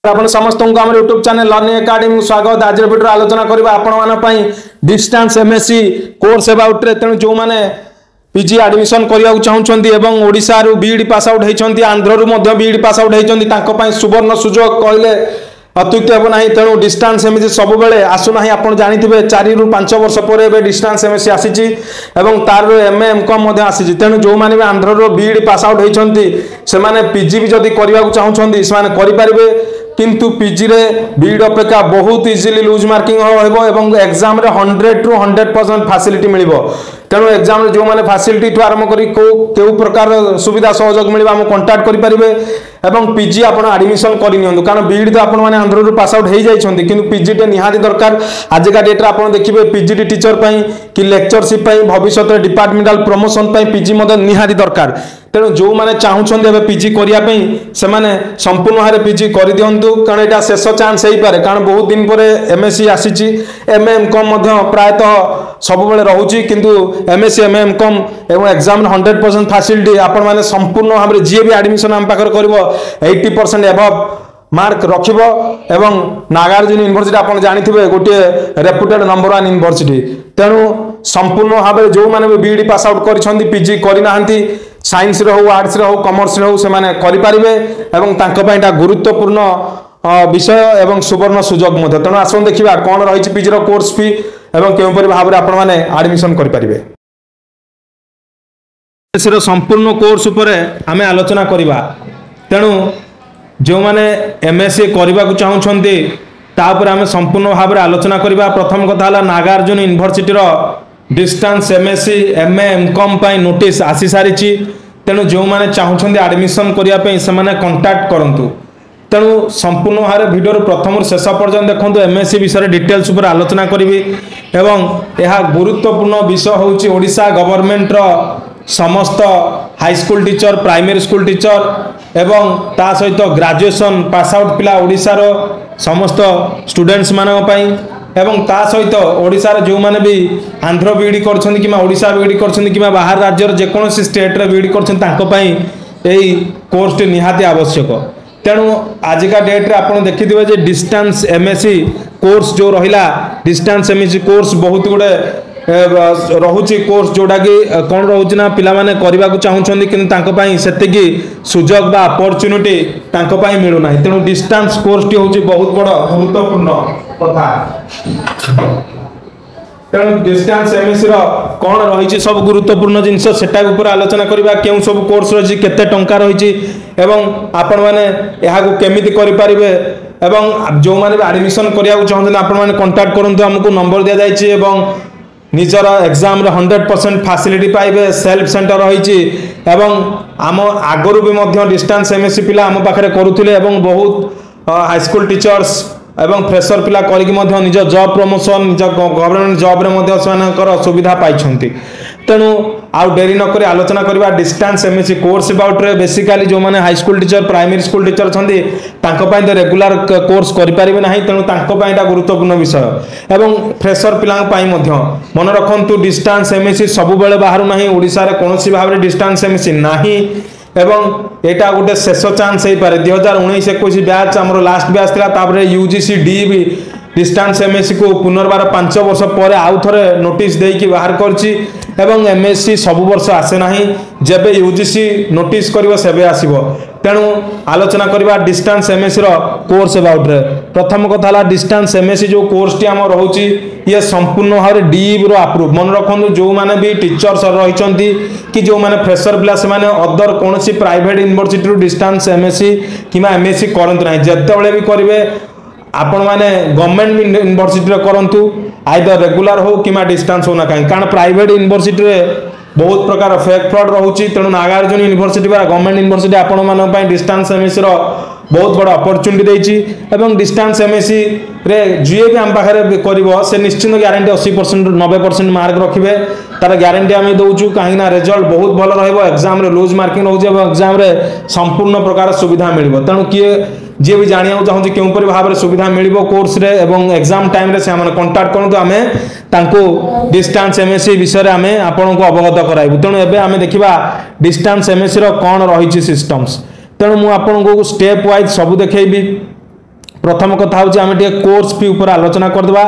आपण समस्त को आम यूट्यूब चैनल लर्निंग एकेडमी स्वागत। आज वीडियो आलोचना करबा आपण डिस्टेंस एमएससी कोर्स अबाउट रे। तेणु जो माने पीजी एडमिशन करिया चाहउछंती एवं ओडिसा रु बीडी पास आउट हेचंती, आंध्र रु मध्य बीडी पास आउट हेचंती, तांको पई सुवर्ण सुजोग कहले अत्युक्ति हेब नाही। तेणु डिस्टेंस एमएससी सब बेले आसु नाही। आपण जानिथिबे 4 रु 5 वर्ष परे बे डिस्टेंस एमएससी आसीची एवं तार एमए एमकॉम मध्य आसीची। तेणु जो माने आंध्र रु बीडी पास आउट हेचंती से माने पीजी भी जदी करिया चाहउछंती से माने करि परिबे, किंतु पीजी रे बीड अपेक्षा बहुत इजिली लूज मार्किंग होबो एवं एग्जाम रे 100 टू 100% फैसिलिटी मिलिबो। तेणु एग्जाम रे जो माने फैसिलिटी ठु आरंभ करी केउ प्रकार सुविधा सहयोग मिलिबा हम कांटेक्ट करि परिबे एवं पीजी आपण एडमिशन करि नियंतु। कारण बीड तो आपण माने आंध्र रु पास आउट हेइ जाय छथि, किंतु पीजी टे निहाती दरकार। आज का डेट रे आपण देखिबे पीजीडी टीचर पई कि लेक्चरशिप पई भविष्यत रे डिपार्टमेंटल प्रमोशन पई पीजी मदे निहाती दरकार। तेणु जो माने चाहउछन्ते एबे पीजी करिया पई से माने संपूर्ण हारे पीजी करि दियंतु, कारण एटा शेष चांस हेइ पारे। कारण बहुत दिन परे एमएससी आसीची, एमएमकॉम मध्य प्रायतः सब बेले रहउची, किंतु एमएससी एमएमकॉम एवं एग्जाम 100% फैसिलिटी आपण माने संपूर्ण भाबरे जे भी एडमिशन हम पाकर करबो 80% एबव मार्क रखिबो। एवं नागार्जुन यूनिवर्सिटी आपण जानिथिबे गोटे रेपुटेड नंबर 1 यूनिवर्सिटी। तेणु संपूर्ण भाबरे जो माने बीडी पास आउट करिसंती, पीजी करि नाहंती, साइंस रे हो, आर्ट्स रे हो, कॉमर्स रे हो, से माने करि परिबे एवं तांको पइटा गुरुत्वपूर्ण विषय एवं सुवर्ण सुजोग मध्य। तेणु आसन देखिबा कोन रहिछि पीजी रो कोर्स फी एवं केउ परि भाबरे आपण माने एडमिशन करि परिबे। एसरो संपूर्ण कोर्स उपरे आमे आलोचना करिबा। तेणु जो माने एमएससी करबा को चाहउछन्ते ता ऊपर आमे संपूर्ण भाबरे आलोचना करिबा। प्रथम कथा हला नागार्जुन यूनिवर्सिटी रो डिस्टेंस एमएससी एमए एमकॉम पई नोटिस आसी सारिछि। तेणु जो माने चाहउछन्ते एडमिशन करिया पई से माने कांटेक्ट करंतु। तेणु संपूर्ण भारे वीडियो प्रथम शेष पर्यंत देखंतु। एमएससी विषय डिटेल्स ऊपर आलोचना करिवि एवं यह गुरुत्वपूर्ण विषय होछि ओडिशा गवर्नमेंट रो समस्त high school teacher, primary school teacher एवं ता सहित ग्रेजुएशन पास आउट पिला ओडिशा रो समस्त स्टूडेंट्स मानक पई एवं ता सहित ओडिशा रे जो माने भी आंध्र बीडी करछन कि ओडिशा बीडी करछन कि बाहर राज्य रे जे कोनोसी स्टेट रे बीडी करछन तांको पई एई कोर्स टे निहाती आवश्यक। तेणु आज का डेट रे आपण देखिथिबे जे डिस्टेंस एमएससी कोर्स जो रहिला, डिस्टेंस एमएससी कोर्स बहुत गुडे रहुची कोर्स जोड़ा कि कौन रोचे ना पिला माने करबा को चाहउछन्ती, किंतु तांको पई सेतिकी सुजोग बा अपॉर्चुनिटी तांको पई मिलु नाही। तेणु डिस्टेंस कोर्स टी होची बहुत बड़ गुरुत्वपूर्ण कथा। तेणु डिस्टेंस एमएससी रो कौन रहिची सब गुरुत्वपूर्ण जिंस सेटा ऊपर आलोचना करबा। केउ सब कोर्स रहिची, केते टंका रहिची एवं आपण माने एहा को केमिति करि परिबे एवं जो माने एडमिशन करिया को चाहउछन आपण माने कांटेक्ट करंतु। हमकु नंबर दिया जायछि एवं निजर एग्जाम रे 100% फैसिलिटी पाइबे। सेल्फ सेंटर रहिछि एवं आम आगरु भी मध्य डिस्टेंस एमएससी पिला आम पाखरे करूथिले एवं बहुत हाई स्कूल टीचर्स एवं फ्रेशर पिला करिक मध्य निज जॉब प्रमोशन, निज गवर्नमेंट जॉब रे मध्य सनकर सुविधा पाइछन्ती। तेणु आउ डेरी न करी आलोचना करबा डिस्टेंस एमएससी कोर्स अबाउट रे। बेसिकली जो माने high school teacher, primary school teacher छन्ती तांको पई तो रेगुलर कोर्स करि परिबे नाही। तेणु तांको पई एटा गुरुत्वपूर्ण विषय एवं फ्रेशर पिला पई मध्य मन रखंतु। डिस्टेंस एमएससी सब बेले बाहरु नाही, ओडिसा रे कोनोसी भाबरे डिस्टेंस एमएससी नाही एवं एटा गोटे शेष चांस हेइ पारे। 2019-21 बैच हमरो लास्ट बैच थिला, तापरे यूजीसी डी भी डिस्टेंस एमएससी को पुनर्बार 5 वर्ष पर आउ थरे नोटिस देकी बाहर करछि एवं एमएससी सब वर्ष आसे नाही, जेबे यूजीसी नोटिस करिवो सेबे आसीबो। तेणु आलोचना करबा डिस्टेंस एमएससी रो कोर्स अबाउट रे। प्रथम कथा हला डिस्टेंस एमएससी जो कोर्स टी हम रहउची ये संपूर्ण भारे डीब रो अप्रूव। मन रखंतु जो माने भी टीचर्स रहिचंती कि जो माने फ्रेशर प्लस से माने अदर कोनोसी प्राइवेट यूनिवर्सिटी रो डिस्टेंस एमएससी किमा एमएससी करंत नाही। जेतेबेले भी करिवे आपण माने गवर्नमेंट यूनिवर्सिटी रे करंतु, आइदर रेगुलर हो किमा डिस्टेंस हो ना काई। कारण प्राइवेट यूनिवर्सिटी रे बहुत प्रकार फेक फ्रॉड रहउची। तेणु नागार्जुन यूनिवर्सिटी बा गवर्नमेंट यूनिवर्सिटी आपण मानन पई डिस्टेंस एमएससी रो बहुत बड़ अपॉर्चुनिटी देइची एवं डिस्टेंस एमएससी रे जे भी हम पाखरे करिवो से निश्चित गारंटी 80% 90% मार्क रखिबे। तार गारंटी आमे दउचु, काहे ना रिजल्ट बहुत भल रहइबो। एग्जाम रे लूज मार्किंग रहउची एवं एग्जाम रे संपूर्ण प्रकार सुविधा मिलिबो। तेणु किए जे भी जानिया चाहूँ केउ परि भाबरे सुविधा मिलिबो कोर्स रे एवं एग्जाम टाइम रे से हमन कांटेक्ट करंतु। आमे तांको डिस्टेंस एमएससी विषय रे आमे आपन को अवगत कराइबु। तेणु एबे आमे देखिबा डिस्टेंस एमएससी रो कोन रहिछि सिस्टम्स। तेणु मुझे आपको स्टेप वाइज सब देखी प्रथम कथा हूँ आम टे कोर्स फी उपर आलोचना करदे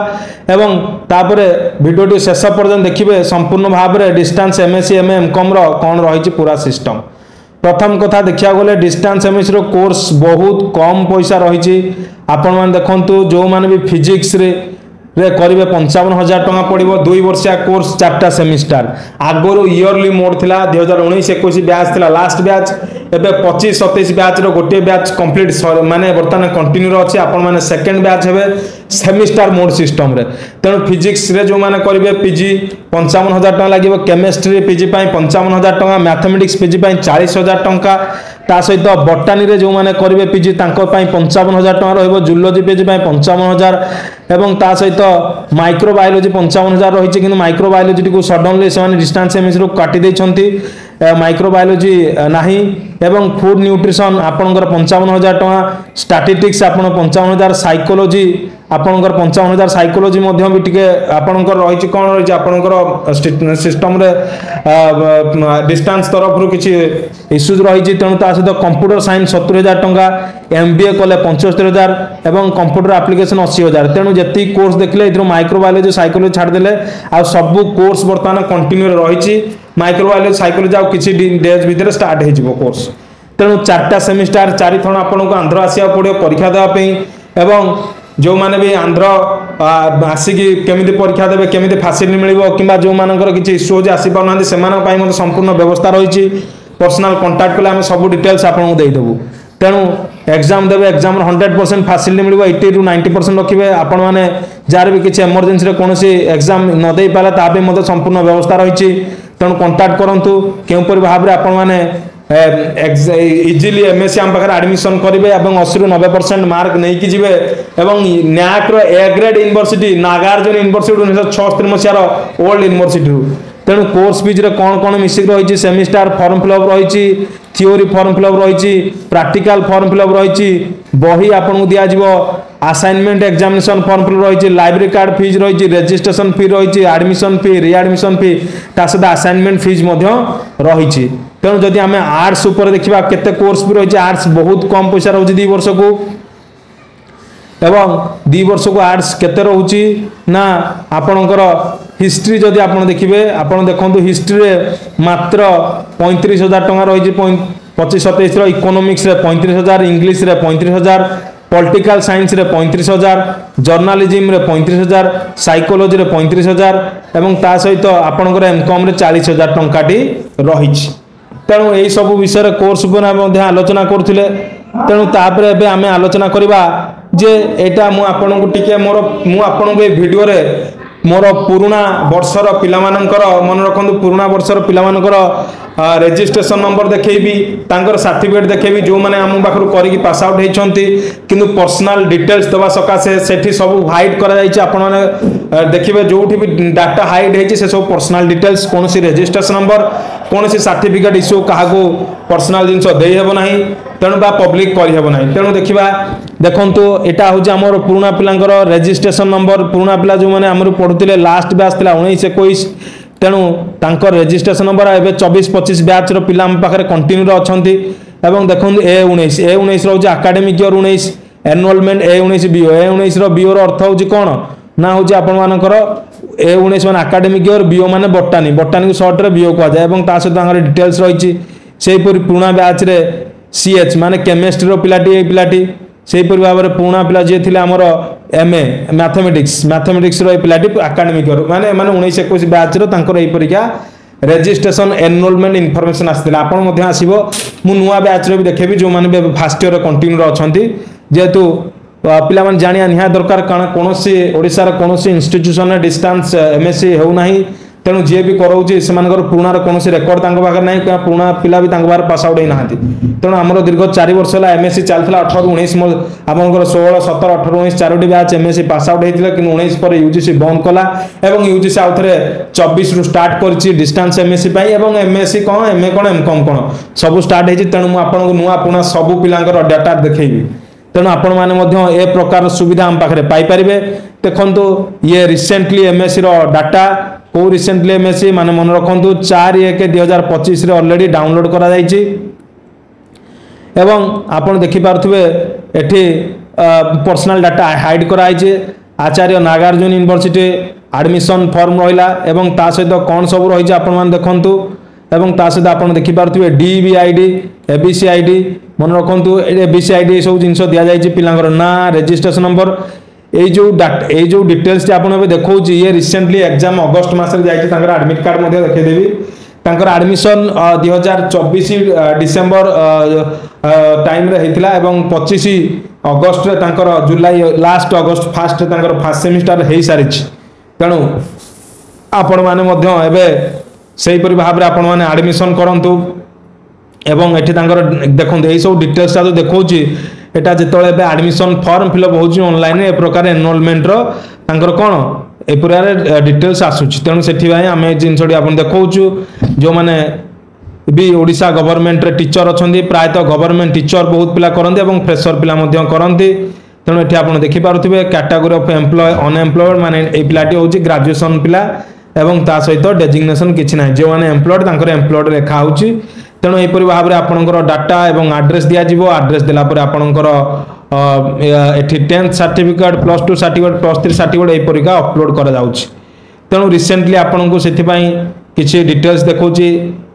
एवं तापरे भिडियोटी शेष पर्यटन देखिए संपूर्ण भाव में डिस्टेंस एमएससी एमए एमकॉम कौन रही पूरा सिस्टम। प्रथम कथा देखा गले डिस्टेंस एमएससी कोर्स बहुत कम पैसा रही। आपण मैंने देखु जो मैंने भी फिजिक्स रे करेंगे 55,000 टका पड़ो 2 वर्षिया कोर्स 4टा सेमिस्टर। आगुरी इयरली मोड थिला 2019-21 बैच थिला लास्ट बैच। एबे 25-27 बैच रो गोटे बैच कंप्लीट माने बर्तमान कंटिन्यू अच्छे। आपण माने सेकंड बैच हेबे सेमिस्टर मोड सिस्टम रे। तेणु फिजिक्स रे जो माने करेंगे पीजी 55,000 टका लगे। केमिस्ट्री पीजी 55,000 टका, मैथमेटिक्स पीजी 40,000 टका। ता सहित बटानी रे जो माने करेंगे पीजी 55,000 टका रहिबो। जूलॉजी पीजी 55,000 एवं ता सहित माइक्रोबायोलॉजी 55,000 रही। कि माइक्रोबायोलॉजी को सडनली से डिस्टेंस एमएससी काटी देछंती। माइक्रोबायोलॉजी नाही एवं फूड न्यूट्रिशन आपणकर 55,000 टका। स्टैटिस्टिक्स आपण 55,000। साइकोलॉजी आपणकर 55,000। साइकोलॉजी मध्य भी टिके आपणकर रही कौन रही आपणकर सिस्टम रे डिस्टेंस तरफ रु किछि इश्यूज रही। तेणु ता सहित कंप्यूटर साइंस 70,000 टका। एमबीए कले 75,000 एवं कंप्यूटर एप्लिकेशन 80,000। तेणु जति कोर्स देखले इधर माइक्रोबायोलॉजी साइकोलॉजी छाड़ देले आ सब कोर्स बर्तमान कंटिन्यू रही। माइक्रोबायोलॉजी साइकोलॉजी आउ किछि डेज भितर स्टार्ट हो जिवो कोर्स। तेणु 4टा सेमिस्टर 4 थण आपको आंध्र आसिया पड़ो परीक्षा देवाई। एवं जो माने भी आंध्र आसिकी केमिति परीक्षा देवे केमिति फैसिलिटी मिलिबो किंबा जो मानकर किछि इश्यू होजे आसी पाउनांती सेमानक पई मते संपूर्ण व्यवस्था रही। पर्सनल कांटेक्ट कले आम सब डिटेल्स आपको देदेबू। तेणु एग्जाम देवे एग्जाम 100% फैसिलिटी मिलिबो। 80 to 90% रखिए। आपण माने जार भी किछि इमरजेंसी रे कोनोसी एग्जाम न देई पाला ता पे मते संपूर्ण व्यवस्था रही। तेणु कांटेक्ट करंतु केउपरि भाव रे आपण माने इजिली एमएससी आम पाखे एडमिशन करेंगे और 80 ରୁ 90% मार्क नहीं कि जीवे। एवं NAAC A grade university Nagarjuna university 1976 मसीहार ओल्ड यूनिवर्सिटी। तेणु कोर्स फीज कौन कौन मिसिक रही सेमिस्टर फॉर्म फिलअप रही, थियोरी फॉर्म फिलअप रही, प्रैक्टिकल फॉर्म फिलअप रही, बही आपको दिज्व, असाइनमेंट एग्जामिनेशन फॉर्म फिलअप रही, लाइब्रेरी कार्ड फीज रही, रजिस्ट्रेशन फी रही, एडमिशन फी रिएडमिशन फी ता सहित असाइनमेंट फीज रही। तेणु जदि आम आर्ट्स उपर देखा केते कोर्स भी रही। आर्ट्स बहुत कम पैसा रही 2 वर्ष को एवं 2 वर्ष को आर्ट्स केते रोची ना आपणकर हिस्ट्री जदि आप देखिए आपड़ देखो हिस्ट्री रे मात्र 35,000 टका रही। 25-27 इकोनॉमिक्स रे 35,000, इंग्लिश रे 35,000, पॉलिटिकल साइंस रे 35,000, जर्नालिज्म रे 35,000, साइकोलॉजी रे 35,000 एवं ता सहित आपणकर एमकॉम रे 40,000 टंकाटी रही। तेणु यही सब विषय कोर्स पर आलोचना करुले। तेणु तापर एबे आमे आलोचना करबा जे एटा मु आपनको टिके मोर मु आपनको ए वीडियो रे मोर पुराना वर्षर पिलामानकर मन रखंतु पुराना वर्षर पिलामानकर रजिस्ट्रेशन नंबर देखैबी तांकर सर्टिफिकेट देखैबी जो माने हम पाखरु करिकि पास आउट हेचंती किंतु पर्सनल डिटेल्स दवा सकासे सेठी सब हाइड करा जायछि। आपण माने देखिबे जोठी भी डाटा हाइड हेछि से सब पर्सनल डिटेल्स कोनोसी रजिस्ट्रेशन नंबर कोनोसी सर्टिफिकेट इश्यू काहाको पर्सनल जिंस देई हेबो नाही। तेणु बा पब्लिक करि हेबो नाही। तेणु देखिबा देखंतु एटा होछि हमर पुराना पिलांकर रजिस्ट्रेशन नंबर। पुराना पिला जो माने हमर पढुतिले लास्ट बैच थिला 19-21 तेणु तांकर रजिस्ट्रेशन नंबर एबे 24-25 बैच रो पिला हम पाखरे कंटिन्यू अछंती। एवं देखंतु A19 रहउछि academic year 19 enrolment A19 BO A19 रो बीओ रो अर्थ होछि कोन ना होछि आपण मानकर A19 माने एकेडमिक ईयर बीओ माने बॉटनी को शॉर्ट रे बीओ को जाय एवं ता सहित तांकर डिटेल्स रहिछि। सेही परि पुराना बैच रे CH माने केमिस्ट्री रो पिलाटी सेहीपरि भाव में पुराना पिला जी थे आमर MA मैथमेटिक्स पिलाटी एकेडमिक माने 19-21 बैच रही परीक्षा रजिस्ट्रेशन एनरोलमेंट इनफॉरमेशन आसला। आपड़ आसो मु नुआ बैच भी देखेबी जो मैंने फास्ट ईयर कंटिन्यू अच्छा जेहेतु पिला जानिया निहा दरकार कारण कौन ओडिशार कौन इंस्टीट्यूशन डिस्टेंस MSc होना। तेणु जी भी कराऊँगी से पुराणार कौन रेकर्ड पाखे ना पुराना पिला भी बाहर पास आउट होना। तेणु आम दीर्घ 4 वर्ष है MSc चलता 18-19 आम 16-17-18-19 4टी बैच MSc पास आउट होता कि 19 पर UGC बंद कला और UGC आउ थे 24 रु स्टार्ट कर डिस्टेंस MSc MSc कौन MA कौन MCOM कौन सब स्टार्ट होती। तेणु मुझे नुआ पुणा सबू पिलांकर डाटा देखी। तेणु आपण मैंने ए प्रकार सुविधा आम पाखे पाइपर। देखो ये रिसेंटली MSc डाटा को रिसेंटली MSc माने मन रखु 4/1/2025 ऑलरेडी डाउनलोड करा जायछि। एवं आपण देखि पारथुबे एठी पर्सनल डाटा हाइड कराई। आचार्य नागार्जुन यूनिवर्सिटी एडमिशन फॉर्म रहा एवं ता सहित कौन सब रही आपण देखु एवं ता सहित आप देखिपे DBID ABCID मन रखु ABCID सब जिन दि जाए पिलांर ना रजिस्ट्रेशन नंबर जो डिटेल्स आप देखो ये रिसेंटली एग्जाम अगस्ट मसरे जाकर एडमिट कार्ड देखदेवी तांकर एडमिशन 2024 डिसेम्बर टाइम रे हेतिला एवं 25 अगस्त रे तांकर जुलाई लास्ट अगस्त फास्ट तांकर फर्स्ट सेमिस्टर हे सारी तेणु आपण माने मध्य एबे सेही परि भाव रे आपण माने एडमिशन करंतु एवं एठी तांकर देखंतु एई सब डिटेल्स ता देखौची एटा जेतळे एबे एडमिशन फॉर्म फिलअप होउची ऑनलाइन ए प्रकार एनरोलमेंट रो तांकर कोन ए प्रकार डिटेल्स आसुची तेणु सेठी भाई आमे जिनसडी आपण देखौचु जो माने भी ओडिशा गवर्नमेंट रे टीचर अछंदी प्रायतः गवर्नमेंट टीचर बहुत पिला करंदी एवं फ्रेशर पिला मध्य करंदी तेणु एठी आपण देखि पारुथिबे कैटेगरी ऑफ एम्प्लॉय अनएम्प्लॉयड माने ए पिलाटी होची ग्रेजुएशन पिला एवं ता सहित डेजिग्नेशन किछि नाही जो माने एम्प्लॉयड तांकर एम्प्लॉयड लेखा होची तेणु एपरि भाव रे आपनकर डाटा एवं एड्रेस दिया जिवो एड्रेस देला पर आपनकर एठी 10th सर्टिफिकेट +2 सर्टिफिकेट +3 सर्टिफिकेट एपरि का अपलोड करा जाउची तेणु रिसेंटली आपनकु सेथि पई किछि डिटेल्स देखौची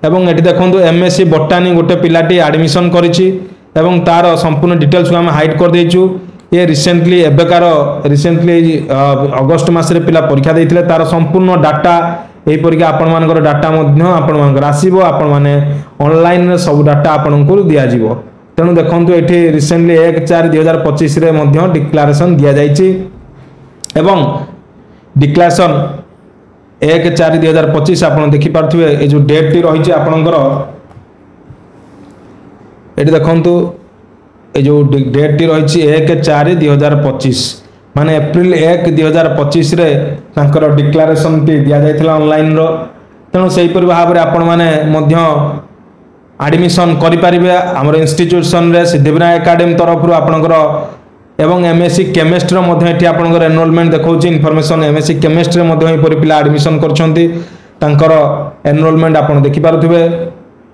एवं एठी देखंतु MSc बोटानी गोटे पिलाटी एडमिशन करिछि एवं तार संपूर्ण डिटेल्स को हम हाइड कर देइछु ये रिसेंटली एबेकार रिसेंटली अगस्त मास रे पिला परीक्षा देइथिले तार संपूर्ण डाटा एही परिका आपण मानकर डाटा मध्य आपण मानकर आसीबो आपण माने ऑनलाइन रे सब डाटा आपनकु दिया जिवो तेणु देखंतु एठी रिसेंटली 1/4/2025 रे मध्य डिक्लेरेशन दिया जाइछि एवं डिक्लेरेशन 1/4/2025 आपण देखि पारथिबे ए जो डेट टी रहिछि आपनकर एठी देखंतु ए जो डेट टी रहिछि 1/4/2025 माने एप्रिल 1/2025 रे तांकर डिक्लेरेशन टी दिया जाइथिला ऑनलाइन रो तेणु सेही परि भाव रे आपण माने मध्य एडमिशन करि परिबे हमर इंस्टीट्यूशन रे सिद्धिविनायक एकेडमी तरफ रु आपनकर एवं MSc केमिस्ट्री रो मध्य एठी आपनकर एनरोलमेंट देखौछि इन्फॉर्मेशन MSc केमिस्ट्री रे मध्य एही परि पिला एडमिशन करछंती तांकर एनरोलमेंट आपण देखि पारुथिबे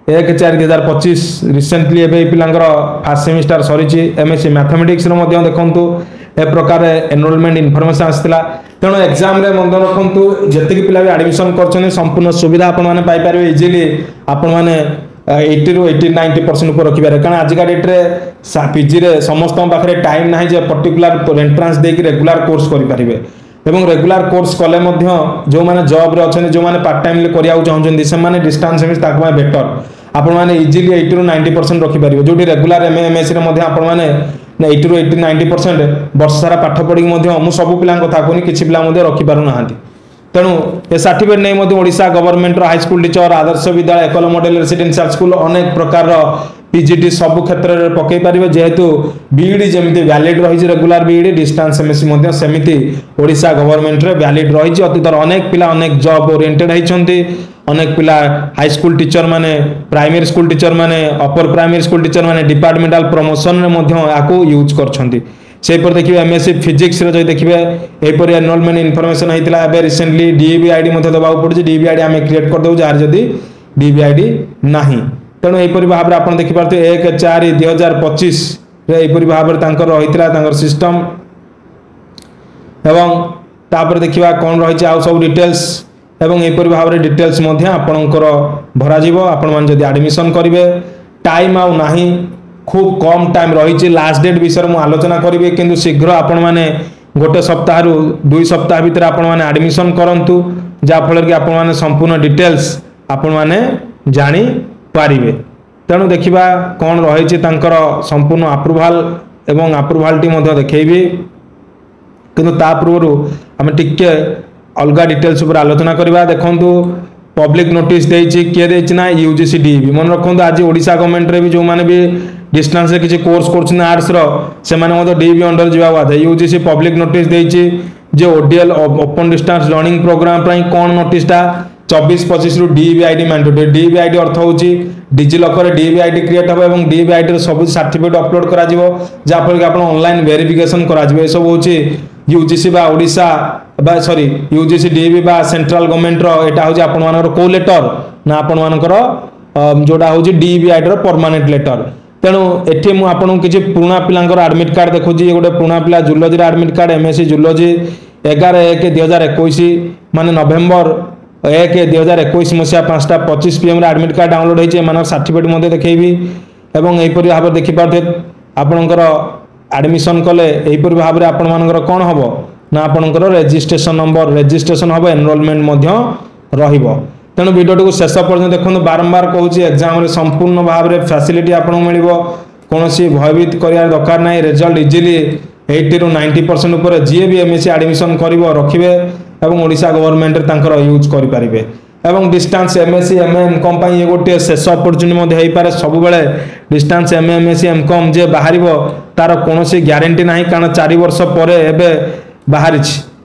1/4/2025 रिसेंटली एबे पिलांकर फर्स्ट सेमिस्टर सरीछि MSc मैथमेटिक्स रो मध्य देखंतु ए प्रकार एनरोलमेंट इन्फॉर्मेशन आस्तिला तेणु एग्जाम रे मन रखंतु जति पिला भी एडमिशन करछने संपूर्ण सुविधा आपण माने पाई पारिबे इजीली आपण माने 80 ରୁ 80-90% ऊपर रखि पारे कारण आज का डेट रे पीजी रे समस्त पाखरे टाइम नाही जे पर्टिकुलर एंट्रेंस देकी रेगुलर कोर्स करि पारिबे एवं रेगुलर कोर्स कले मध्य जो माने जॉब रे अछन जो माने पार्ट टाइम ले करिया चाहउछन से माने डिस्टेंस सेमिस ताक माने बेटर आपण माने इजीली 80 ରୁ 90% रखि पारिबे जोटी रेगुलर MSc रे मध्य आपण माने 80 ରୁ 80-90% वर्ष सारा पाठ पढ़ी मध्य मु सब पिला कथा कोनी किछि पिला मध्य रखि पारु नाहांती तेणु ए सर्टिफिकेट नहीं मध्य Odisha government high school teacher Adarsha Vidyalaya एकल मॉडल रेसिडेंशियल स्कूल अनेक प्रकार पीजीटी सब क्षेत्र में पकई पारे जेहेतु बीईडी जमी वैलिड रही रेगुलर बीईडी डिस्टेंस MSc सेमिति ओडिशा गवर्नमेंट रे वैलिड रही अतीतर अनेक पिला अनेक जॉब ओरिएंटेड होती अनेक पिला हाई स्कूल टीचर माने प्राइमरी स्कूल टीचर माने अपर प्राइमरी स्कूल टीचर माने डिपार्टमेंटल प्रमोशन रे मध्य याकू यूज करछंती से पर देखिए MSc फिजिक्स रे जो देखिए एपर एनरोलमेंट इन्फॉर्मेशन होइतिला एबे रिसेंटली DBID मध्य दबाव पड़छि DBID हम क्रिएट कर देउ जार जदी DBID नाही तेणु एपर भाव रे आपण देखि पारते 1/4/2025 रे एपर भाव रे तांकर रहितिला तांकर सिस्टम एवं तापर देखिबा कोन रहिछि आ सब डिटेल्स एवं एपर भाव रे डिटेल्स मध्य आपणकर भरा जीवो आपण मान जदी एडमिशन करिवे टाइम आउ नाही खूब कम टाइम रही लास्ट डेट विषय में आलोचना करी किंतु शीघ्र आपण मैंने गोटे सप्ताह रु 2 सप्ताह भितर आपण मैंने एडमिशन करंतु जाफल कि आपण मैंने संपूर्ण डिटेल्स आपण मैंने जानी पारिबे तेणु देखिबा कौन रही संपूर्ण अप्रूवाल एवं अप्रूवाल टी मध्य देखैबी किंतु ता पूर्व आम टिके अलग डिटेल्स ऊपर आलोचना करबा देखंतु पब्लिक नोटिस देछि किए देछि ना UGC DEB मन रखंतु आज ओडिशा गवर्नमेंट रे भी जो माने भी डिस्टेंस रे किछि कोर्स करछन आर्ट्स रो से माने मतो DEB अंडर जिवा बात है UGC पब्लिक नोटिस देछि जे ODL open distance learning programme पई कोन नोटिसटा 24-25 रु DBID मैंडेटरी DBID अर्थ होछि डिजि लॉकर DBID क्रिएट हो एवं DBID रे सब सर्टिफिकेट अपलोड करा जिवो जा फल कि आपण ऑनलाइन वेरिफिकेशन करा जिवो ए सब होछि UGC बा ओडिशा बा सॉरी UGC DEB बा सेंट्रल गवर्नमेंट रो एटा होछि आपण मानकर को लेटर ना आपण मानकर जोडा होछि DBID रो परमानेंट लेटर तेणु एठी मु आपन किछि पुराना पिलांकर एडमिट कार्ड देखुछि गोटे पुराना पिला zoology admit card MSc zoology 11/1/2021 माने नवेम्बर 1/2021 मसिया 5:25 PM एडमिट कार्ड डाउनलोड होइछि एमान सर्टिफिकेट मध्ये देखैबी एवं एहिपरि भाव देखि पारथे आपनकर एडमिशन कले एहिपरि भाव आपण मानकर कोन हबो ना आपनकर रजिस्ट्रेशन नंबर रजिस्ट्रेशन हबो एनरोलमेंट मध्ये रहिबो। तेणु वीडियो को शेष पर्यंत देखो बारंबार कहूँ एग्जाम रे संपूर्ण भाव में फैसिलिटी आपको मिल कौन भयभीत कर दरकार ना रिजल्ट इजिली 80 ରୁ 90% उपर जी भी एमएससी एडमिशन कर रखिए और ओडिशा गवर्नमेंट यूज करें एवं डिस्टेंस एमएससी एमए एमकॉम ये गोटे शेष अपॉर्चुनिटी हो पारे सब बेले डिस्टेंस एमए एमएससी एमकॉम जे बाहर तार कौन ग्यारंटी ना कारण 4 वर्ष पर बाहरी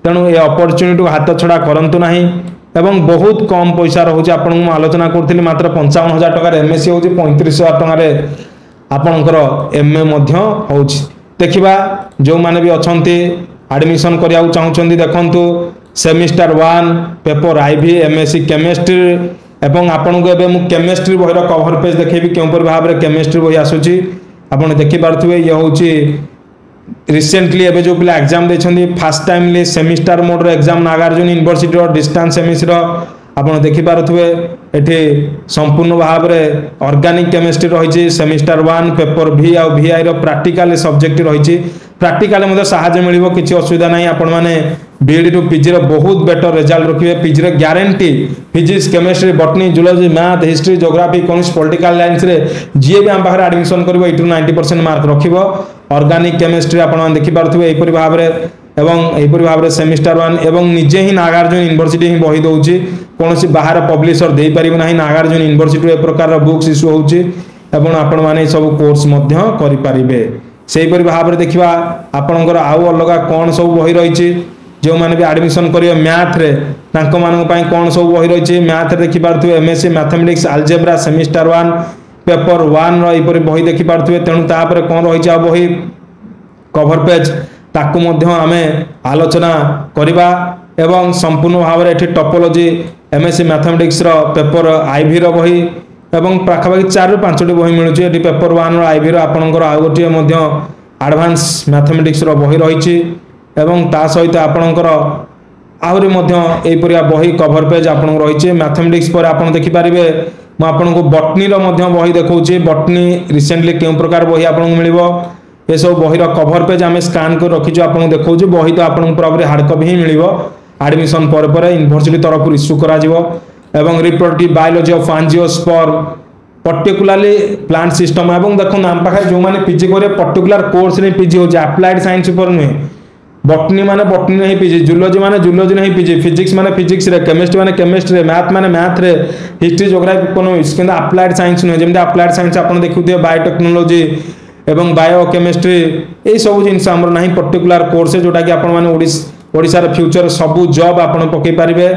तेणु ये अपॉर्चुनिटी हाथ छड़ा करंतु नहीं एवं बहुत कम पैसा रोचे आपन आलोचना करी मात्र 55,000 टकर एमएससी हो 35,000 टकर आपणकर एमए हो देखा जो मैंने भी अच्छा एडमिशन करने चाहते देखु semester 1 paper IV MSc chemistry एवं आपन को केमिस्ट्री बही कवर पेज देखेबी क्यों भाव में केमिस्ट्री बही आसूची आपन देखिपे ये हूँ रिसेंटली एबे जो पिला एग्जाम देछंदी फर्स्ट टाइमली सेमिस्टर मोड रो एग्जाम नागार्जुन यूनिवर्सिटी रो डिस्टेंस एमएससी रो आपण देखि पारुथुवे एठी संपूर्ण भाव में ऑर्गेनिक केमिस्ट्री रही सेमिस्टर 1 पेपर भी आ वीआई रो प्रैक्टिकल सब्जेक्ट रही प्रैक्टिकल मध्ये सहायता मिलिबो किछि असुविधा नाही आपण माने बीएडी टू पीजी रो बहुत बेटर रिजल्ट रखिबे पीजी रो guarantee physics chemistry botany zoology math history geography economics political science रे जे भी हम बाहर एडमिशन करबो 80 to 90% मार्क रखिबो ऑर्गेनिक केमिस्ट्री आपण देखि पारुथुवे एपरि भाव रे एवं एपरि भाव रे सेमिस्टर 1 एवं निजे ही नागार्जुन यूनिवर्सिटी ही बही दउची कोनोसी बाहर पब्लिशर दे परिबो नाही नागार्जुन यूनिवर्सिटी ए प्रकार बुक्स इशू होउची एवं आपण माने सब कोर्स मध्य करि परिबे सेही परि भाव रे देखिबा आपनकर आउ अलगा कोन सब बही रहिची जो माने भी एडमिशन करियो मैथ रे तांको मानक पई कोन सब बही रहिची मैथ रे देखि पारथुवे MSc mathematics algebra semester 1 paper 1 रो एपरि बही देखि पारथुवे तेणु ता पर कोन रहिची आ बही कवर पेज ताकू मध्य आमे आलोचना करिबा एवं संपूर्ण भाव में एठी टोपोलॉजी एमएससी मैथमेटिक्स रो पेपर आईवी रो बही एवं पाखापाखि 4 ରୁ 5टी बही मिलुची एठी पेपर 1 रो आईवी रो आपनकर आ गोटी मध्य एडवांस मैथमेटिक्स रो बही रहिची एवं ता सहित आपनकर आहुरी मध्य एपरिया बही कवर पेज आपन रहिची मैथमेटिक्स पर आपन देखि परिबे म आपन को बॉटनी रो मध्य बही देखौची बॉटनी रिसेंटली केउ प्रकार बही आपन को मिलिबो ये सब बही कवर पेज आम स्कान कर रखी आपको देखो बही तो आपको पूरा हार्ड कपी ही मिल एडमिशन पर यूनिवर्सिटी तरफ इश्यू करा एवं reproductive biology of angiosperm particularly plant system एवं देखो आम पाखे जो मैंने पीजी करे पर्टिकुलर कोर्स रे पीजी हो अप्लाइड साइंस पर नुहे बॉटनी माने बॉटनी नहीं पीजी जूलॉजी माने जूलॉजी नहीं पीजी फिजिक्स माने फिजिक्स रे केमिस्ट्री माने केमिस्ट्री रे मैथ माने मैथ रे हिस्ट्री ज्योग्राफी इकोनॉमिक्स किंतु अप्लाइड साइंस नुहे जेमते अप्लाइड साइंस आपन देखुथिबे बायोटेक्नोलॉजी एवं बायोकेमिस्ट्री ये सब जिन ना पर्टिकुलर कोर्स जोटा कि आपशार फ्यूचर सबू जॉब आपड़ पकई पारे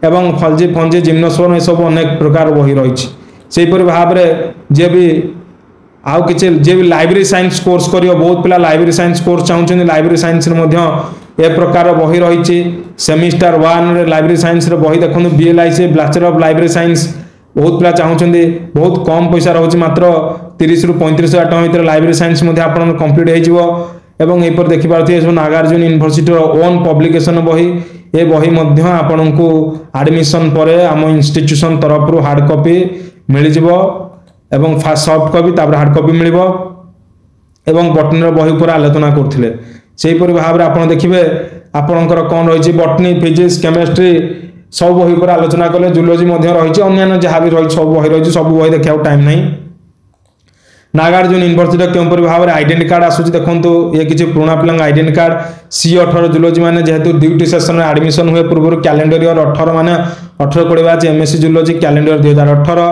एवं फलजी फंजी जिम्नोस्पर्म ये सब अनेक प्रकार बही रही से भाव में जे भी आउ कि भी लाइब्रेरी साइंस कोर्स कर बहुत पिला लाइब्रेरी साइंस कोर्स चाहते लाइब्रेरी साइंस ए प्रकार बही रही सेमिस्टर 1 लाइब्रेरी साइंस बही देखो बीएलआईसी बैचलर ऑफ लाइब्रेरी साइंस बहुत पिला चाहते बहुत कम पैसा रोचे मात्र 30 ରୁ 35,000 टका भीतर लाइब्रेरी साइंस कंप्लीट हो एवं यपर देखिपे नागार्जुन यूनिवर्सिटी ओन पब्लिकेशन बही ये बही आपण को एडमिशन पर आम इंस्टीट्यूशन तरफ हार्ड कॉपी मिल एवं फास्ट सॉफ्ट कॉपी तापर हार्ड कॉपी मिल एवं बॉटनी बही पर आलोचना करते से भाव में आप देखिए आपणकर कौन रही बॉटनी फिजिक्स केमिस्ट्री सब बही पर आलोचना कले जूलॉजी रही अन्य जहाँ भी रही सब बही रही सब बही देखा टाइम नहीं नागार्जुन यूनिवर्सिटी क्यों भाव में आइडेंटी कार्ड आसूँ देखो ये किसी पुराना पिला आइडेंटी कार्ड C18 जूलॉजी मैंने जेहेतु ड्यूटी सेशन एडमिशन हुए पूर्व कैलेंडर ईयर 18 माने 18-20 आज एमएससी जूलॉजी कैलेंडर 2018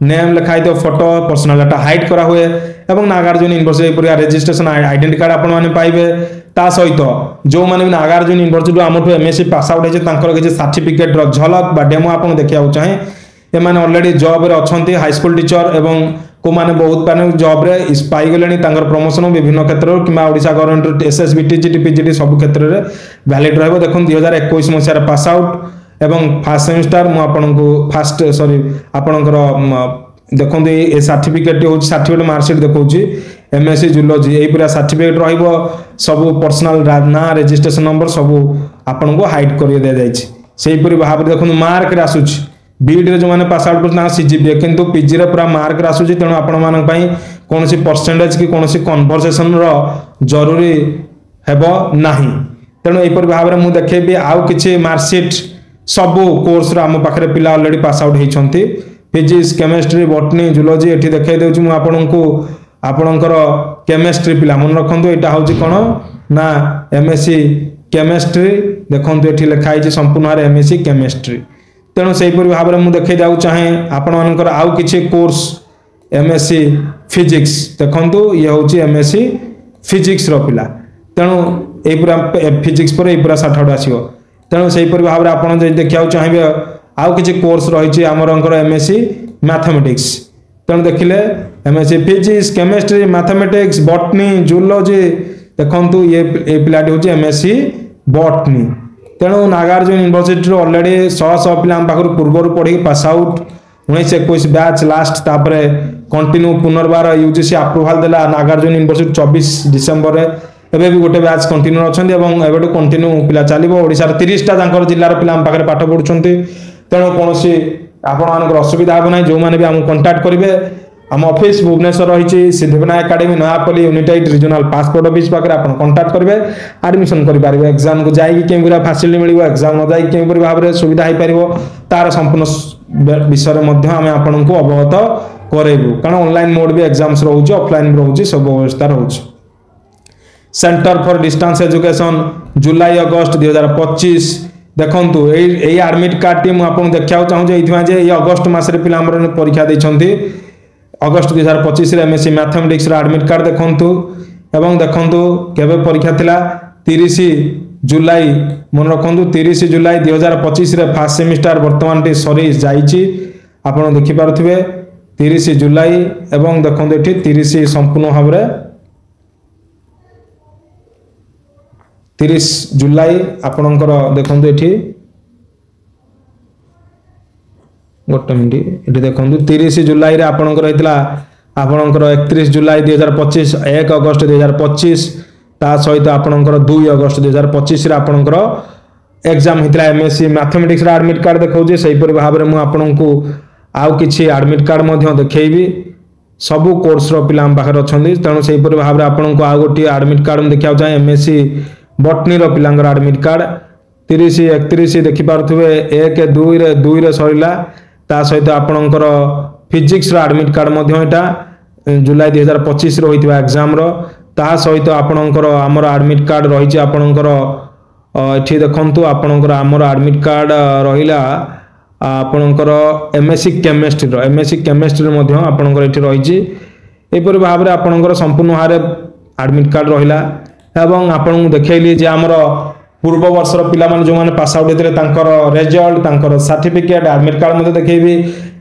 नेम लिखाई तो फोटो पर्सनल डाटा हाइड करा हुए एवं नागार्जुन यूनिवर्सिटी पूरा रजिस्ट्रेशन आइडेंटी कार्ड आपण माने पाइबे ता सहित जो माने भी नागार्जुन यूनिवर्सिटी आमठू एमएससी पास आउट होते किसी सर्टिफिकेट झलक बा डेमो आपन देखा चाहे एमाने ऑलरेडी जॉब रे अछंती हाई स्कूल टीचर एवं को माने बहुत माने जॉब रे पाई गलेनी तांकर प्रमोशन विभिन्न क्षेत्र keema Odisha government SSB TGT PGT सब क्षेत्र रे वैलिड रहबो देखो 2021 मसिया पास आउट एवं फर्स्ट सेमिस्टर मु आपन को फर्स्ट सॉरी आपनकर देखो ये सर्टिफिकेट हूँ सर्टिफिकेट मार्कसीट देखो एमएससी जूलॉजी यही पूरा सर्टिफिकेट रहिबो सब पर्सनल ना रजिस्ट्रेशन नंबर सब आपन को हाइड कर दिया जाए से भाव देखो मार्क आसूँ बीडी जो मैंने पास आउट कर सीजीपीए किंतु पीजी रे पूरा मार्क आसूँ तेणु आपण मान कौन परसेंटेज कि कौन कन्वर्सेसन जरूरी हेब नाही तेणु यहीपर भाव में मुझे देखेबी आउ किछि मार्कसीट सबू कोर्स आम पाखे पिला ऑलरेडी पास आउट होती फिजिक्स केमिस्ट्री बॉटनी जूलॉजी ये देखा दूँ मुझे आपणकर केमिस्ट्री पिला मन रखु यहाँ हूँ कौन ना एमएससी केमिस्ट्री देखो ये लिखाई संपूर्ण भाव एमएससी केमिस्ट्री तेणु से भाव में मुझे देखा जाऊ चाहे आपण मानकर आउ किछि कोर्स एमएससी फिजिक्स देखो ये हूँ एमएससी फिजिक्स पिला तेणु ये पूरा फिजिक्स पर पूरा साठ आसो तेणु से भाव में आप देखा चाहिए आउ किछि कोर्स रही आमर एमएससी मैथमेटिक्स तेणु देखिले MSc physics chemistry mathematics botany zoology देखु ये पिलाटी हूँ एमएससी बॉटनी तेणु नागार्जुन यूनिवर्सिटी ऑलरेडी 100 पिला पाखर पूर्वर पढ़ी पास आउट 19-21 बैच लास्ट तापर कंटिन्यू पुनर्बार यूजीसी अप्रूवाल देला नागार्जुन यूनिवर्सिटी 24 डिसेम्बर रे एबे भी गोटे बैच कंटिन्यू अछंती एवं एबेटू कंटिन्यू पिला चलिबो ओडिसा 30टा जांकर जिल्लार पिला हम पाखरे पाठ पढुछंती तेणु कोनोसी आपण मानकर असुविधा हो ना जो मैंने भी हमको कांटेक्ट करेंगे आम ऑफिस भुवनेश्वर रही Siddhivinayak academy Nayapalli united regional passport office पाखे आप कांटेक्ट करेंगे एडमिशन करेंगे एग्जाम को जाकि क्यों पूरा फैसिलिटी मिल एग्जाम न जाकि क्यों भाव में सुविधा हो पार तार संपूर्ण विषय में आम आपको अवगत करेबू कारण ऑनलाइन मोड भी एग्जाम्स रोचे ऑफलाइन रोचे सब व्यवस्था रोचे सेंटर फॉर डिस्टेंस एजुकेशन जुलाई अगस्त 2025 देखु यही एडमिट कार्ड टी मुझे देखा चाहूँगे ये अगस्त मसरे पिला परीक्षा देते अगस्त 2025 एमएससी मैथमेटिक्स एडमिट कार्ड देखु एवं देखु केवे परीक्षा थिला 30 जुलाई मन रखु 30 जुलाई 2025 फास्ट सेमिस्टर बर्तमान टी सरी जाइए आपड़ देखिपे 30 जुलाई एवं देखो ये 30 संपूर्ण भाव में 30 जुलाई आपणकर देखो ये गोटे मिनट ये देखो 30 जुलाई रे आपणकर होता आपणकर 31 जुलाई 2025 1 अगस्त 2025 ता सहित आपणकर 2 अगस्त 2025 रे आपणकर एग्जाम होता एमएससी मैथमेटिक्स एडमिट कार्ड देखा से भाव में मुझे आउ किछि एडमिट कार्ड देखी सबू कोर्स पिला पाखे अच्छा तेणु से भाव में आपको आउ गोटे एडमिट कार्ड देखा चाहे एमएससी बॉटनी पिलांगर एडमिट कार्ड 30 31 देखिपे 1 2 सरला ता सहित आपणकर फिजिक्स एडमिट कार्ड यहाँ जुलाई 2025 होता एग्जाम ता सहित आपणकर आमर एडमिट कार्ड रही आपणकर ये देखु आपणकर आमर एडमिट कार्ड रहा आपणकर एमएससी केमिस्ट्री आपणकर ये रही यहपर भाव में आपणकर संपूर्ण भाव एडमिट कार्ड रहा एवं आपन देखली जे आमर पूर्व वर्षर पिला जो मैंने पास आउट होते रिजल्ट सर्टिफिकेट एडमिट कार्ड देखी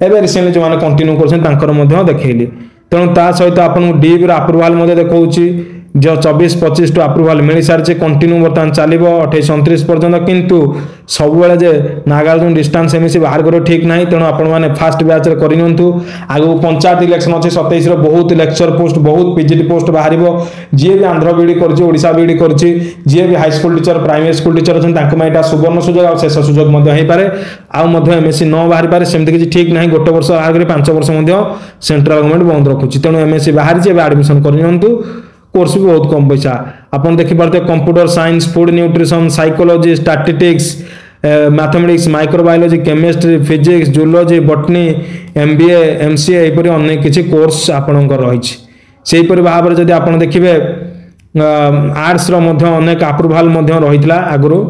एवं रिसेंटली जो मैंने कंटिन्यू कर देखली तेणु ता सहित आपको डीप अप्रूवाल देखा जो 24-25 टू अप्रूवाल मिल सारी कंटिन्यू बर्तमान चलो 28-29 पर्यंत किंतु सब जे नागार्जुन डिस्टेंस एमएससी बाहर कर ठीक ना तेणु आपने फास्ट बैच करूँ आगू पंचायत इलेक्शन अच्छे 27 बहुत लेक्चर पोस्ट बहुत पीजीटी पोस्ट बाहर जी भी आंध्र बीडी करशा बीडी कर जी भी high school teacher primary school teacher अच्छा सुवर्ण सुजोग और शेष सुजोग होपे आमएससी न बाहर पारे सेमती किसी ठीक ना गोटे वर्ष बाहर कर 5 वर्ष सेंट्रल गवर्नमेंट बंद रखुच्छी तेणु एमएससी बाहर एडमिशन कर कोर्स भी बहुत कम पैसा आपन देखि पारते computer science food nutrition psychology statistics mathematics microbiology chemistry physics zoology botany MBA MCA एपरि अनेक किछि कोर्स आपनकर रहिछि सेहीपरि भाव में जदि आपन देखिबे आर्ट्स रो मध्ये अनेक अप्रूवाल मध्ये रहितला आगरो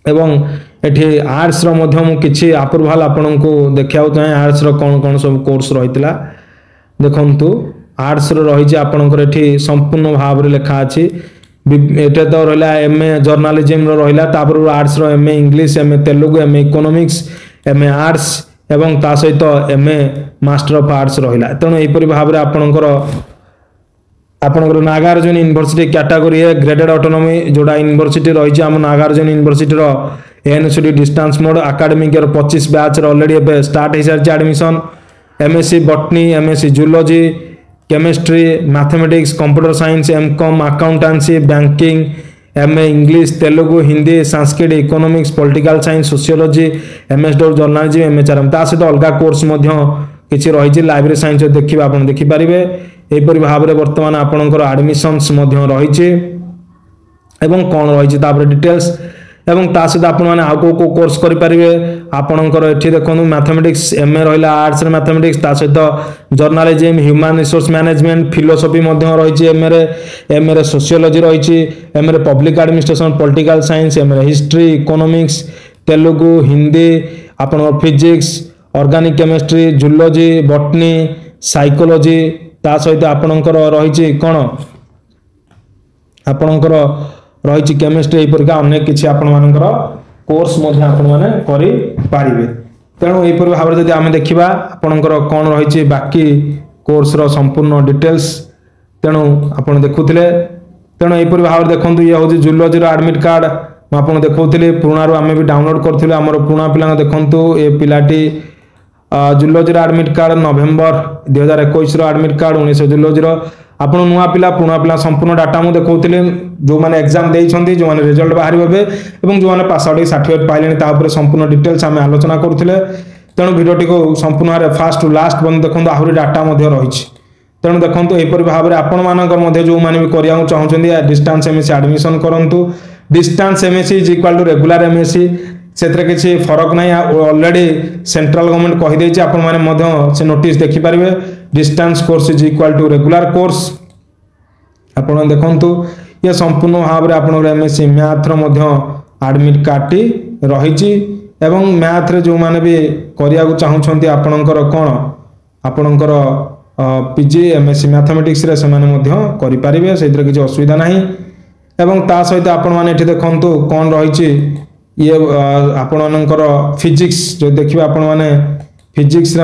एवं एठी आर्ट्स रो मध्ये मु किछि अप्रूवाल आपनको देखियाउ चाहे आर्ट्स रो कोन कोन सब कोर्स रहितला देखंतु आर्ट्स रही आपणकर ये संपूर्ण भाव में लिखा अच्छी ये तो रहा एमए जर्नालीजम रहा arts MA English MA Telugu MA economics MA arts एवं ता सहित एमए मास्टर ऑफ आर्ट्स रहा तेणु यहपरि भाव में आपणकर Nagarjuna university category A graded autonomy जोड़ा यूनिवर्सिटी रही आम Nagarjuna university NCD distance mode academic 25 batch already start हो सारी admission MSc botany, MSc zoology, chemistry, mathematics, computer science, MCom, accountancy, banking, MA English, Telugu, Hindi, Sanskrit, economics, political science, sociology, MSW journalism, MHRM ता सहित अलग course किसी रही library science देखिए आप देखिपारे। यहपरी भाव में बर्तमान आपणकर आडमिशन्स रही कौन रही डिटेल्स एवं ता सहित आपण मैंने आउ को कोर्स करेंगे आपणकर ये देखो मैथमेटिक्स एमए रहा आर्ट्स मैथमेटिक्स ता सहित journalism, human resource management, philosophy रही एमए सोशियोलॉजी रही MA public administration, political science, MA history, economics, Telugu, Hindi, आपन physics, organic chemistry, zoology, botany, psychology ता सहित आपणकर रही कौन आपणकर रही केमिस्ट्री यहीपर अनेक किसी आपणकर कोर्स करें। तेणु यहीपर भाव में जब आम देखा आपणकर कौन रही बाकी कोर्स संपूर्ण डिटेल्स तेणु आप देखुले। तेणु यहीपर भाव में देखो ये हूँ जूलॉजी एडमिट कार्ड मुझे देखा पुराणु आम भी डाउनलोड करूँ आम पुराणा पिला देखूँ ये पिलाटी जूलॉजी एडमिट कार्ड नवेम्बर 2021 एडमिट कार्ड 19 जूलॉजी आप नुआ पिला पुराणा पिला संपूर्ण डाटा मुझे देखा जो मैंने एग्जाम देते जो मैंने रिजल्ट बाहर जो मैंने पास आउट सर्टिफिकेट पाइले संपूर्ण डिटेल्स आम आलोचना करूँ। तेणु भिडियोटी को संपूर्ण भाव फास्ट टू लास्ट बंद देखो आहरी डाटा रही। तेणु देखो यहीपर भाव में आपण मानकर जो मैंने भी करने चाहते डिस्टेंस एमएससी एडमिशन करूँ। Distance MSc is equal to regular MSc से किसी फरक ना ऑलरेडी सेंट्रल गवर्नमेंट कहीदे आपण से नोटिस देखिपारे distance course is equal to regular course आप देखु ये संपूर्ण भाव में आप एमएससी मैथ एडमिट कार्ड टी रही मैथ रे जो मैंने भी करने चाहते आपणकर कौन आपणकर पीजी एमएससी मैथमेटिक्स रे से करें से किसी असुविधा ना एवं ता सहित आपण मैंने देखु कौन रही ये आपणकर फिजिक्स जो देखिए आपण मैंने फिजिक्स रे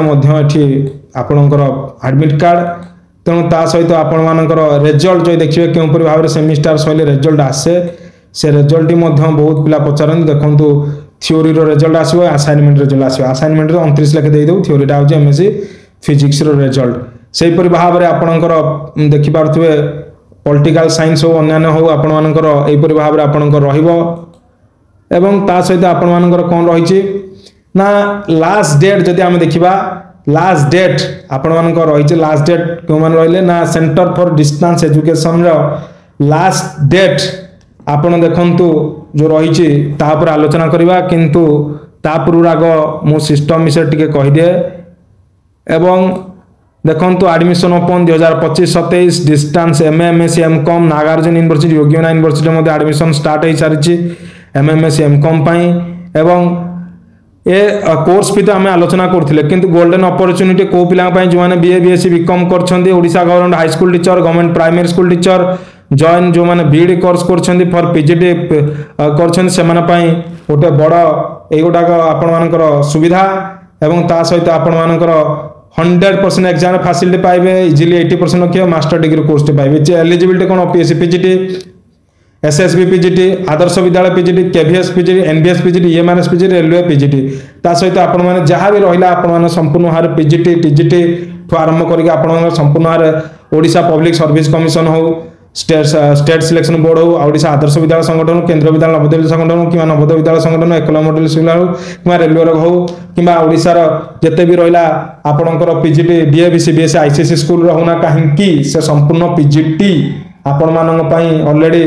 आपणकर एडमिट कार्ड तेणु ता सहित आपण मानकर रिजल्ट जो देखिए क्यों भाव में सेमिस्टर सैले रिजल्ट आसे से रिजल्ट बहुत पिला पचारती देखो थ्योरी रिजल्ट आसो असाइनमेंट रिजल्ट आसो असाइनमेंट 29 लाख देदेव थ्योरीटा हूँ एमएससी फिजिक्स रिजल्ट से भाव में आपणकर देखिपे पॉलिटिकल साइंस हो अन्य हो आपण मानकर यहीपरि भाव में आपणकर एवं ता सहित आपण मानकर कौन रही ना लास्ट डेट जदि आम देखा लास्ट डेट आपण मानकर रही लास्ट डेट क्यों मान रही ना centre for distance education last date आपण देखंतु जो रही तापर आलोचना करवा किंतु तापूर्व आग मु सिस्टम विषय टिके कहीदे एवं देखंतु admission open 2025-27 distance MSc MCom Nagarjuna university योगियोना यूनिवर्सिटी में एडमिशन स्टार्ट हो सारी एमएमएससी एमकॉम एवं ए कोर्स भी तो आम आलोचना करते किंतु गोल्डन अपॉर्चुनिटी को पिला जो मैंने बीए बीएससी बीकॉम करछंती Odisha government high school teacher government primary school teacher join जो मैंने बीडी कोर्स करछंती फॉर पीजीटी करछंती से माने पई गोटे बड़ एगुटाक आपण मानकर सुविधा एवं ता सहित आपण मानकर 100% एग्जाम फैसिलिटी पाइबे इजिली 80% रखिए मास्टर डिग्री कोर्स पाइबे एलिजिबिलिटी कौन PSC PGT SSB PGT Adarsh Vidyalaya PGT KVS PGT NBS PGT EMRS PGT railway PGT ता सहित आपण माने जहां भी रहिला आपण माने संपूर्ण भाव पीजीटी टीजीटी ठू आरंभ करके आपण संपूर्ण भाव ओडिशा पब्लिक सर्विस कमिशन हो स्टेट सिलेक्शन बोर्ड हो ओडिशा आदर्श विद्यालय संगठन केंद्र विद्यालय नवोदय संगठन कि नवोदय विद्यालय संगठन एकल मॉडल स्कूल हो कि रेलवे हो कि ओडिशार जिते भी रहा आपणकर पीजीटी डीएवीसी बीएससी आईसीएससी स्कूल होना कहीं से संपूर्ण पीजीटी आपण मानक ऑलरेडी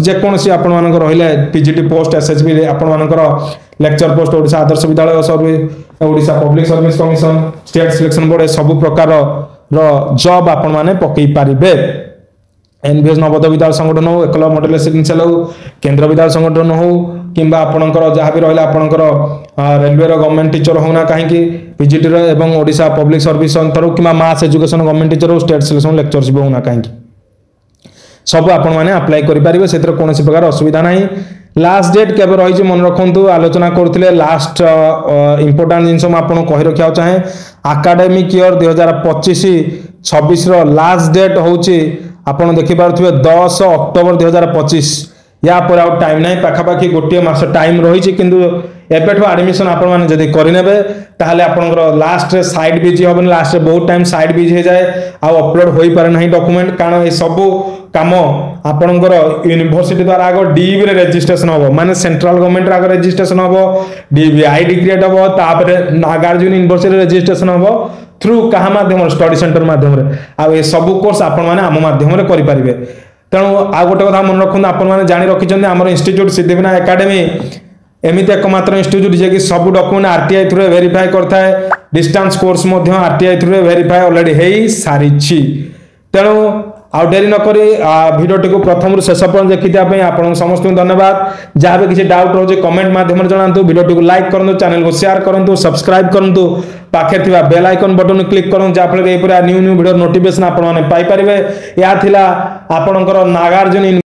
जेकोसी आपण मानक रहिले पीजीटी पोस्ट एसएचबी आपण मानकर lecture post Odisha Adarsh Vidyalaya service Odisha public service commission state selection board सब प्रकार जॉब आपण माने पकई पारिबे एनबीएस नवोदय विद्यालय संगठन हो एकल मॉडल रेसिडेंशियल हो केंद्र विद्यालय संगठन हो किंबा आपणकर जहाँ भी रहा आपणकर रेलवे गवर्नमेंट टीचर होना कहीं पीजीटी एवं ओडिशा पब्लिक सर्विस अंतर कि मास एजुकेशन गवर्नमेंट टीचर हो स्टेट सिलेक्शन लेक्चरशिप होना कहीं सब आपण मैंने अप्लाई करेंगे से कौन प्रकार असुविधा ना लास्ट डेट केवे रही मन रखु आलोचना करते लास्ट इंपोर्टाट जिनस मुझे कही रखा चाहे आकाडेमिक ईयर 2025-26 लास्ट डेट हूँ आपड़ देखिपे 10 अक्टोबर 2025 या पर आउ टाइम ना पाखापाखि गोटे मास टाइम रही किंतु एबेठु एडमिशन आपण माने जदी करिनेबे ताहले आपनकर लास्ट रे साइड बिजी होबन लास्ट रे बहुत टाइम साइड बिजी हो जाए आ अपलोड होई पारे नाही डॉक्यूमेंट कारण ए सब काम आपनकर यूनिवर्सिटी द्वारा आगो डीबी रे रजिस्ट्रेशन होबो माने सेंट्रल गवर्नमेंट रे आगो रजिस्ट्रेशन होबो डीबी आईडी क्रिएट होबो तापरे नागार्जुन यूनिवर्सिटी रजिस्ट्रेशन होबो थ्रू कहा माध्यम स्टडी सेंटर माध्यम रे आ ए सब कोर्स आपण माने हम माध्यम रे करि परिबे तेणु आ गोटे कथा मन रखु आपण माने जानि रखिछन हमर इंस्टीट्यूट सिद्धिविनायक एकेडमी एमिति एकमात्र इंस्टीट्यूट जे कि सब डॉक्यूमेंट आरटीआई थ्रू वेरीफाई करता है डिस्टेंस कोर्स मध्य आरटीआई थ्रू वेरीफाई ऑलरेडी हेई सारिछि तेणु आउ डेरी न करी वीडियोटी को प्रथम शेष पर्यंत देखिते आपन समस्त धन्यवाद जहाँ भी किसी डाउट रोचे कमेंट माध्यम जनातु वीडियोटी को लाइक करूँ चैनल को शेयर करूँ सब्सक्राइब करूँ पाखे थिबा बेल आइकन बटन क्लिक करूँ जहाँफल न्यू न्यू वीडियो नोटिफिकेशन आपने पाइपर यह आपणकर नागार्जुन